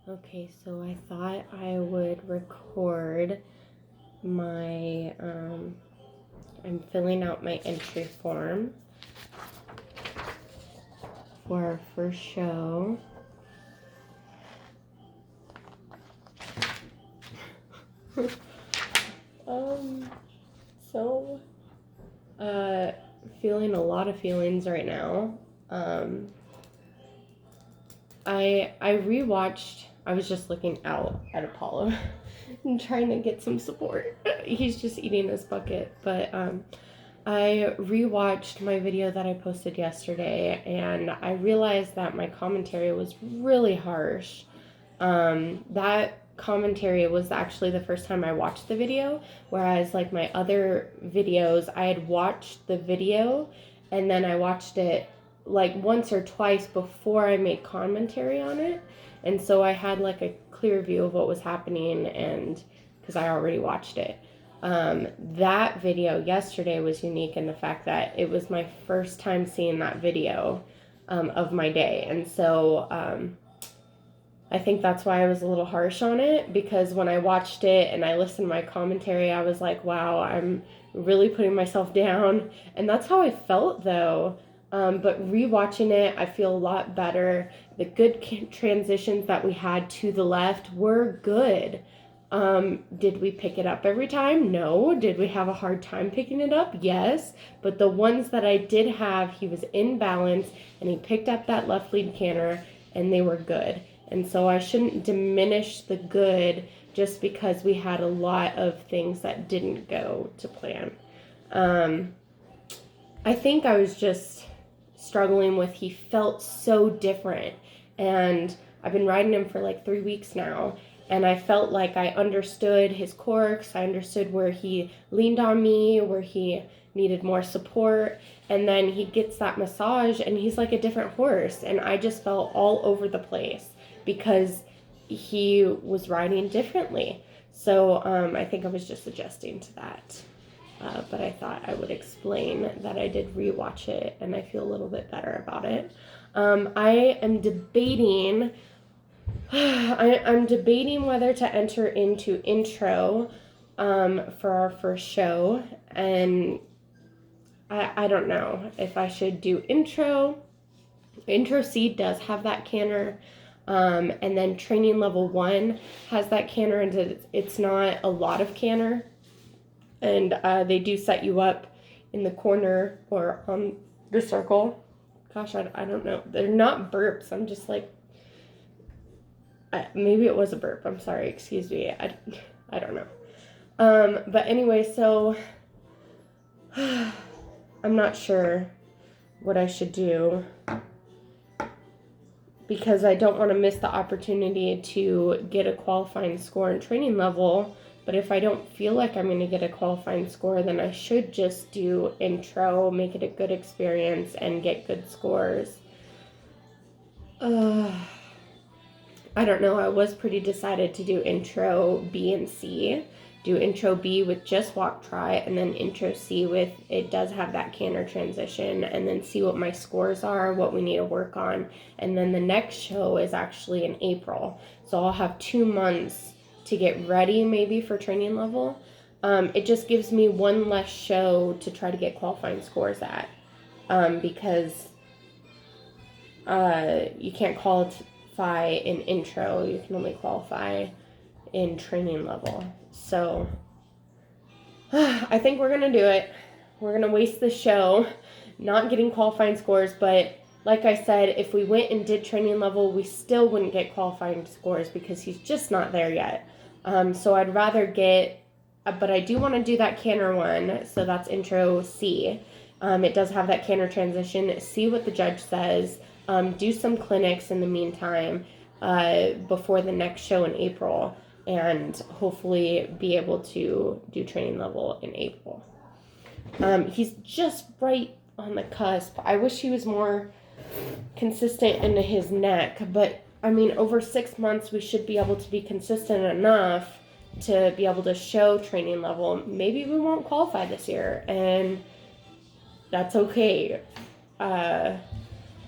Okay, so I thought I would record my, I'm filling out my entry form for our first show. So, feeling a lot of feelings right now. I rewatched. I was just looking out at Apollo and trying to get some support. He's just eating his bucket. But I rewatched my video that I posted yesterday, and I realized that my commentary was really harsh. That commentary was actually the first time I watched the video, whereas like my other videos, I had watched the video and then I watched it like once or twice before I made commentary on it. And so I had like a clear view of what was happening, and because I already watched it. That video yesterday was unique in the fact that it was my first time seeing that video of my day. And so I think that's why I was a little harsh on it, because when I watched it and I listened to my commentary, I was like, wow, I'm really putting myself down. And that's how I felt though. But rewatching it, I feel a lot better. The good transitions that we had to the left were good. Did we pick it up every time? No. Did we have a hard time picking it up? Yes. But the ones that I did have, he was in balance and he picked up that left lead canter and they were good. And so I shouldn't diminish the good just because we had a lot of things that didn't go to plan. I think I was just struggling with, he felt so different. And I've been riding him for like 3 weeks now. And I felt like I understood his quirks. I understood where he leaned on me, where he needed more support. And then he gets that massage and he's like a different horse. And I just felt all over the place because he was riding differently. So I think I was just adjusting to that. But I thought I would explain that I did rewatch it and I feel a little bit better about it. I am debating I'm debating whether to enter into intro for our first show, and I don't know if I should do intro. Intro C does have that canter, and then training level 1 has that canter, and it's not a lot of canter, and they do set you up in the corner or on the circle. Gosh, I don't know. They're not burps. I'm just like, maybe it was a burp. I'm sorry. Excuse me. I don't know. But anyway, so I'm not sure what I should do because I don't want to miss the opportunity to get a qualifying score in training level. But if I don't feel like I'm going to get a qualifying score, then I should just do intro, make it a good experience, and get good scores. I don't know. I was pretty decided to do intro B and C. Do intro B with just walk try, and then intro C with, it does have that canter transition, and then see what my scores are, what we need to work on. And then the next show is actually in April. So I'll have 2 months to get ready maybe for training level. It just gives me one less show to try to get qualifying scores at, because you can't qualify in intro, you can only qualify in training level. So I think we're gonna do it. We're gonna waste the show not getting qualifying scores, but like I said, if we went and did training level, we still wouldn't get qualifying scores because he's just not there yet. So I'd rather get, but I do want to do that canter one, so that's intro C. It does have that canter transition. See what the judge says. Do some clinics in the meantime before the next show in April, and hopefully be able to do training level in April. He's just right on the cusp. I wish he was more consistent into his neck, but I mean, over 6 months, we should be able to be consistent enough to be able to show training level. Maybe we won't qualify this year, and that's okay.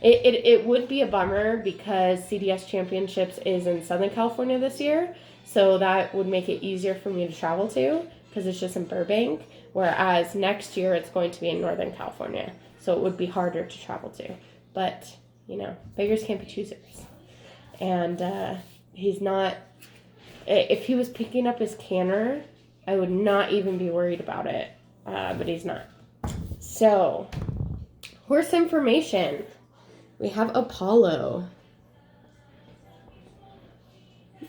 It would be a bummer because CDS Championships is in Southern California this year, so that would make it easier for me to travel to because it's just in Burbank, whereas next year it's going to be in Northern California, so it would be harder to travel to. But, you know, beggars can't be choosers. And he's not, if he was picking up his canner, I would not even be worried about it, but he's not. So, horse information. We have Apollo.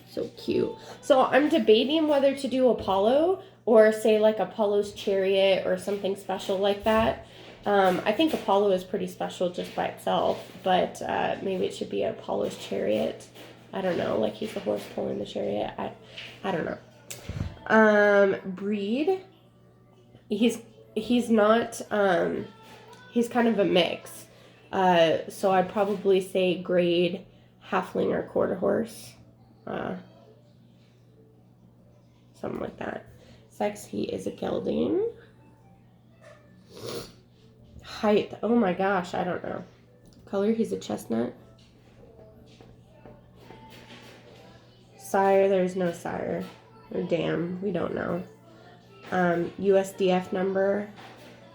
So cute. So I'm debating whether to do Apollo or say like Apollo's Chariot or something special like that. I think Apollo is pretty special just by itself, but maybe it should be Apollo's Chariot. I don't know, like he's the horse pulling the chariot. I don't know. Breed. He's not, he's kind of a mix. So I'd probably say grade halfling or quarter horse. Something like that. Sex, he is a gelding. Height, oh my gosh, I don't know. Color, he's a chestnut. Sire, there's no sire. Or dam, we don't know. USDF number.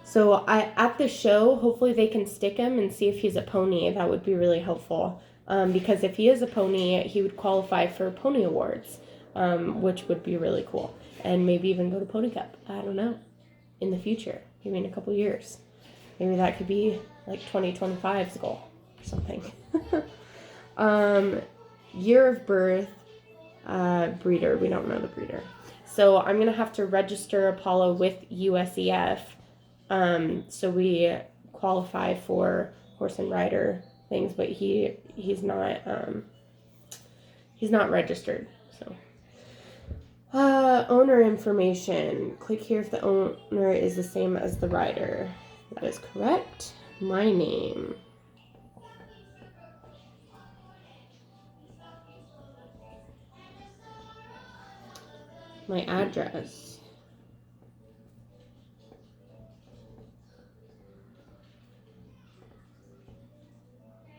So at the show, hopefully they can stick him and see if he's a pony. That would be really helpful. Because if he is a pony, he would qualify for pony awards, which would be really cool. And maybe even go to Pony Cup. I don't know. In the future. Maybe in a couple years. Maybe that could be like 2025's goal or something. Year of birth, breeder. We don't know the breeder. So I'm going to have to register Apollo with USEF. So we qualify for horse and rider things, but he's not registered. So owner information. Click here if the owner is the same as the rider. That is correct. My name. My address.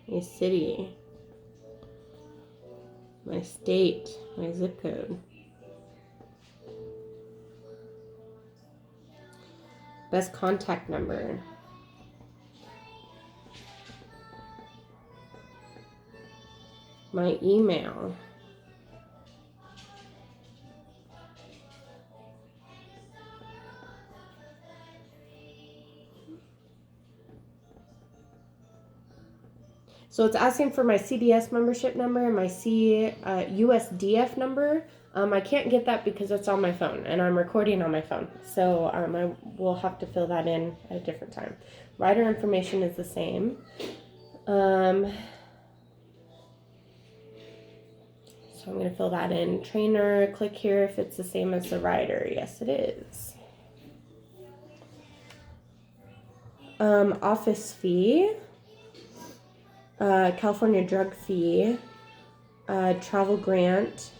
My city. My state. My zip code. Best contact number. My email. So it's asking for my CDS membership number and my USDF number. I can't get that because it's on my phone and I'm recording on my phone. So I will have to fill that in at a different time. Rider information is the same. So I'm going to fill that in. Trainer, click here if it's the same as the rider. Yes, it is. Office fee. California drug fee. Travel grant.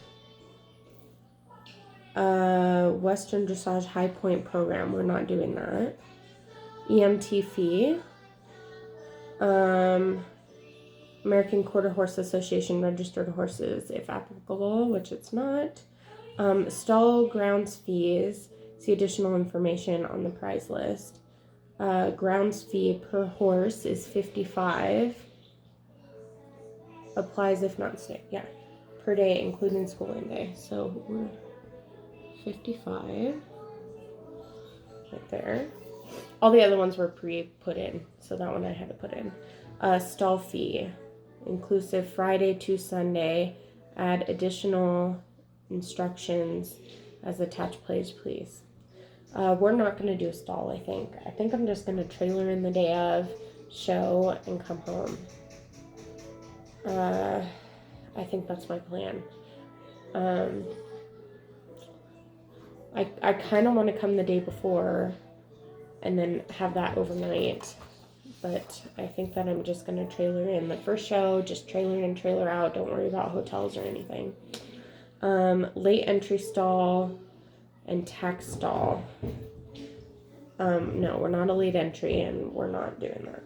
Western Dressage High Point program. We're not doing that. EMT fee. American Quarter Horse Association registered horses, if applicable, which it's not. Stall grounds fees. See additional information on the prize list. Grounds fee per horse is $55. Applies if not stay. Yeah, per day, including schooling day. So we're 55 right there. All the other ones were pre-put in, so that one I had to put in. Stall fee, inclusive Friday to Sunday. Add additional instructions as attached, please. We're not going to do a stall, I think. I think I'm just going to trailer in the day of, show, and come home. I think that's my plan. I kind of want to come the day before and then have that overnight. But I think that I'm just going to trailer in the first show, just trailer in, trailer out. Don't worry about hotels or anything. Late entry stall and tax stall. No, we're not a late entry and we're not doing that.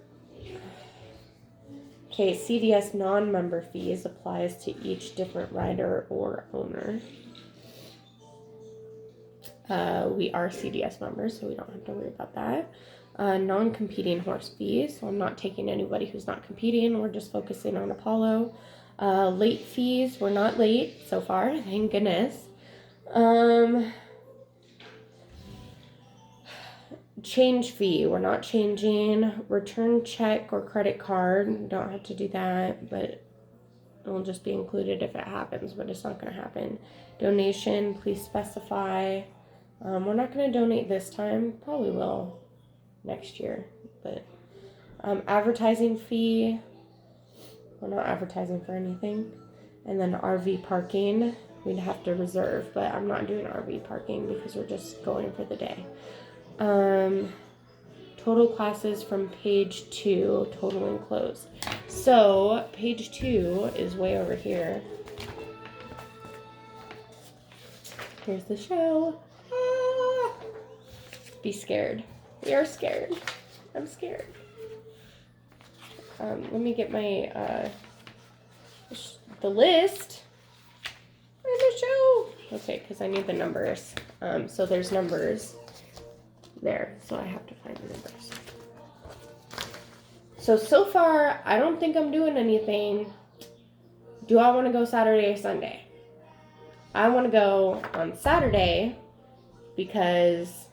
Okay, CDS non-member fees applies to each different rider or owner. We are CDS members, so we don't have to worry about that. Non-competing horse fees, so I'm not taking anybody who's not competing. We're just focusing on Apollo. Late fees, we're not late so far, thank goodness. Change fee, we're not changing. Return check or credit card, don't have to do that, but it'll just be included if it happens, but it's not going to happen. Donation, please specify. We're not going to donate this time, probably will next year, but advertising fee, we're not advertising for anything. And then RV parking, we'd have to reserve, but I'm not doing RV parking because we're just going for the day. Total classes from page 2, total enclosed. So page 2 is way over here. Here's the show. Ah! Be scared. We are scared. I'm scared. Let me get my the list. Where's the show? Okay, because I need the numbers. So there's numbers there, so I have to find the numbers. So far, I don't think I'm doing anything. Do I want to go Saturday or Sunday? I want to go on Saturday because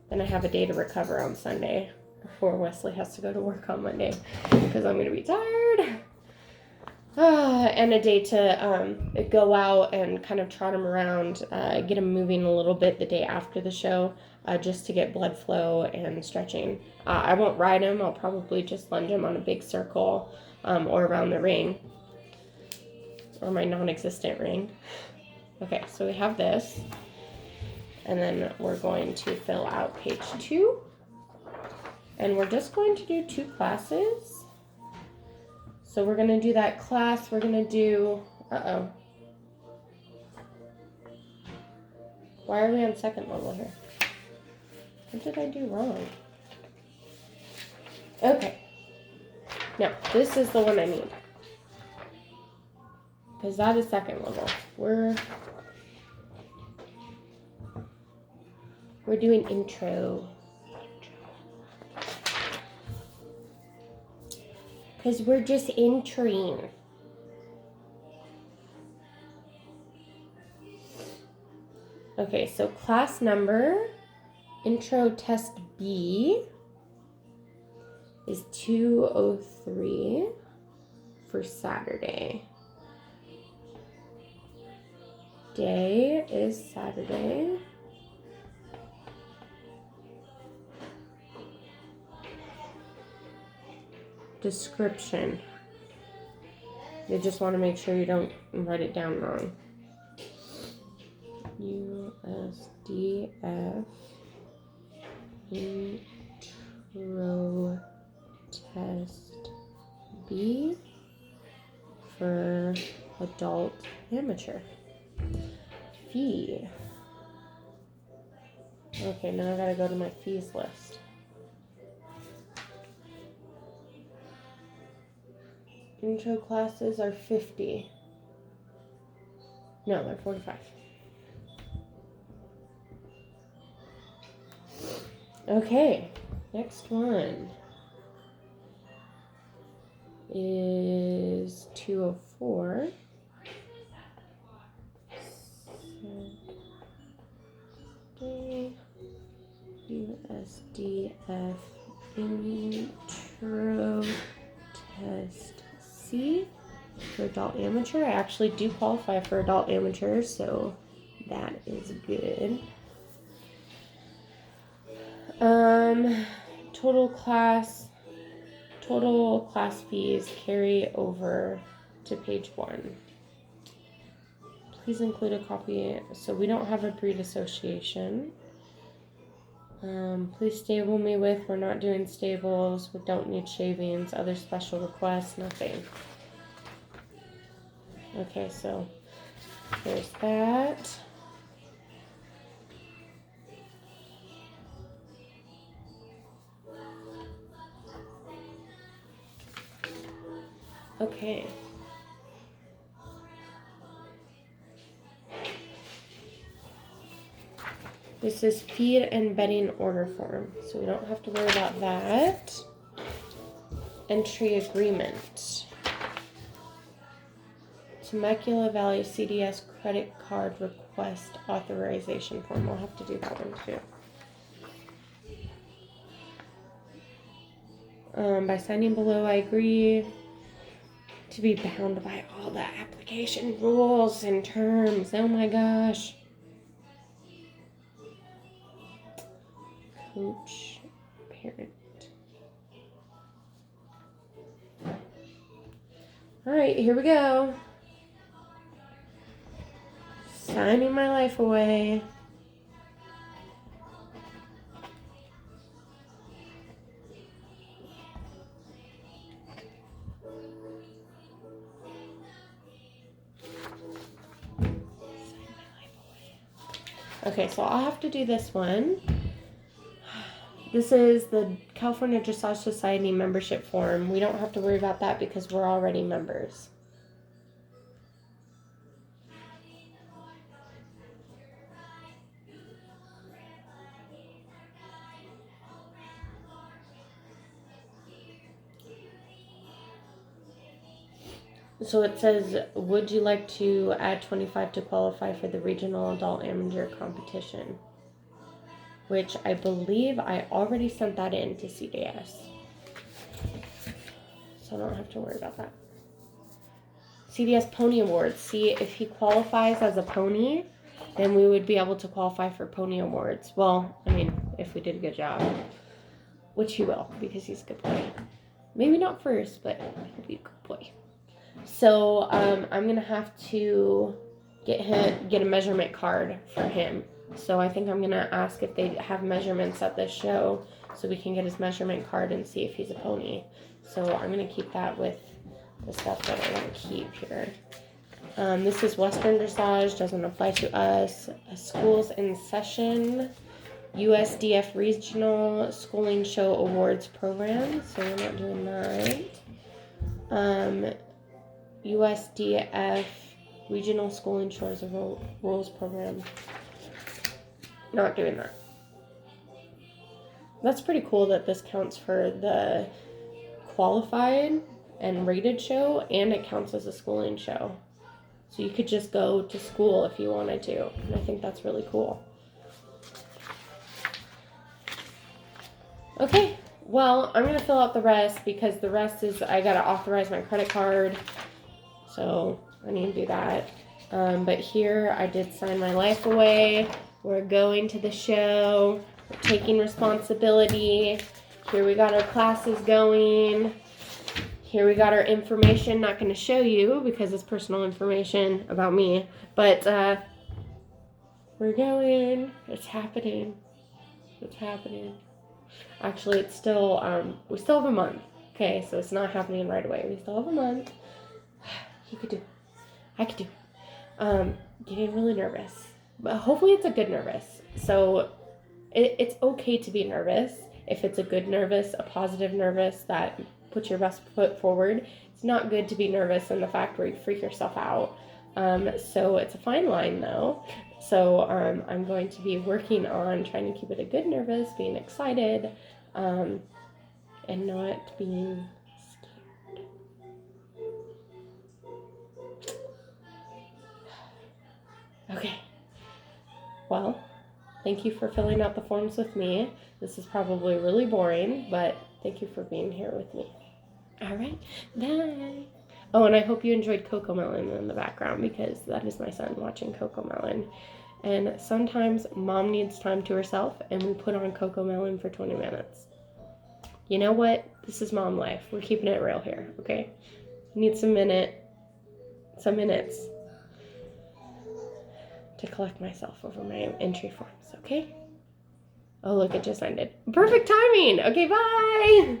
then I have a day to recover on Sunday before Wesley has to go to work on Monday because I'm going to be tired. And a day to go out and kind of trot him around, get him moving a little bit the day after the show, just to get blood flow and stretching. I won't ride him. I'll probably just lunge him on a big circle or around the ring or my non-existent ring. Okay, so we have this. And then we're going to fill out page 2. And we're just going to do 2 classes. So we're going to do that class. We're going to do... Why are we on second level here? What did I do wrong? Okay. No, this is the one I need. Because that is second level. We're doing intro. Because we're just entering. Okay, so class number, intro test B, is 203 for Saturday. Day is Saturday. Description. You just want to make sure you don't write it down wrong. USDF intro test B for adult amateur. Fee. Okay, now I gotta go to my fees list. Intro classes are 50. No, they're 45. Okay, next one is 204. USDF intro test C for adult amateur. I actually do qualify for adult amateur, so that is good. Total class fees carry over to page 1. Please include a copy. So we don't have a breed association. Please stable me with. We're not doing stables. We don't need shavings. Other special requests. Nothing. Okay, so there's that. Okay. This is feed and bedding order form, so we don't have to worry about that. Entry agreement. Temecula Valley CDS credit card request authorization form. We'll have to do that one too. By signing below, I agree to be bound by all the application rules and terms. Oh my gosh. Coach, parent. All right, here we go. Signing my life away. Okay, so I'll have to do this one. This is the California Dressage Society membership form. We don't have to worry about that because we're already members. So it says, would you like to add 25 to qualify for the regional adult amateur competition? Which I believe I already sent that in to CDS. So I don't have to worry about that. CDS Pony Awards. See, if he qualifies as a pony, then we would be able to qualify for Pony Awards. Well, I mean, if we did a good job. Which he will, because he's a good boy. Maybe not first, but he'll be a good boy. So I'm gonna have to get a measurement card for him. So I think I'm gonna ask if they have measurements at this show, so we can get his measurement card and see if he's a pony. So I'm gonna keep that with the stuff that I want to keep here. This is Western Dressage, doesn't apply to us. Schools in Session, USDF Regional Schooling Show Awards Program. So we're not doing that. USDF Regional Schooling Shores of Rules Program. Not doing that. That's pretty cool that this counts for the qualified and rated show, and it counts as a schooling show. So you could just go to school if you wanted to, and I think that's really cool. Okay, well, I'm going to fill out the rest because the rest is I got to authorize my credit card. So I need to do that. But here I did sign my life away. We're going to the show. We're taking responsibility. Here we got our classes going. Here we got our information. Not going to show you because it's personal information about me. But we're going. It's happening. It's happening. Actually, it's still, we still have a month. Okay, so it's not happening right away. We still have a month. You could do it. I could do it. Getting really nervous. But hopefully it's a good nervous. So it's okay to be nervous. If it's a good nervous, a positive nervous that puts your best foot forward. It's not good to be nervous in the fact where you freak yourself out. So it's a fine line though. So I'm going to be working on trying to keep it a good nervous, being excited, and not being scared. Okay. Well, thank you for filling out the forms with me. This is probably really boring, but thank you for being here with me. All right, bye. Oh, and I hope you enjoyed Cocomelon in the background because that is my son watching Cocomelon. And sometimes mom needs time to herself and we put on Cocomelon for 20 minutes. You know what? This is mom life. We're keeping it real here, okay? I need some minutes to collect myself over my entry forms, okay? Oh, look, it just ended. Perfect timing. Okay, bye.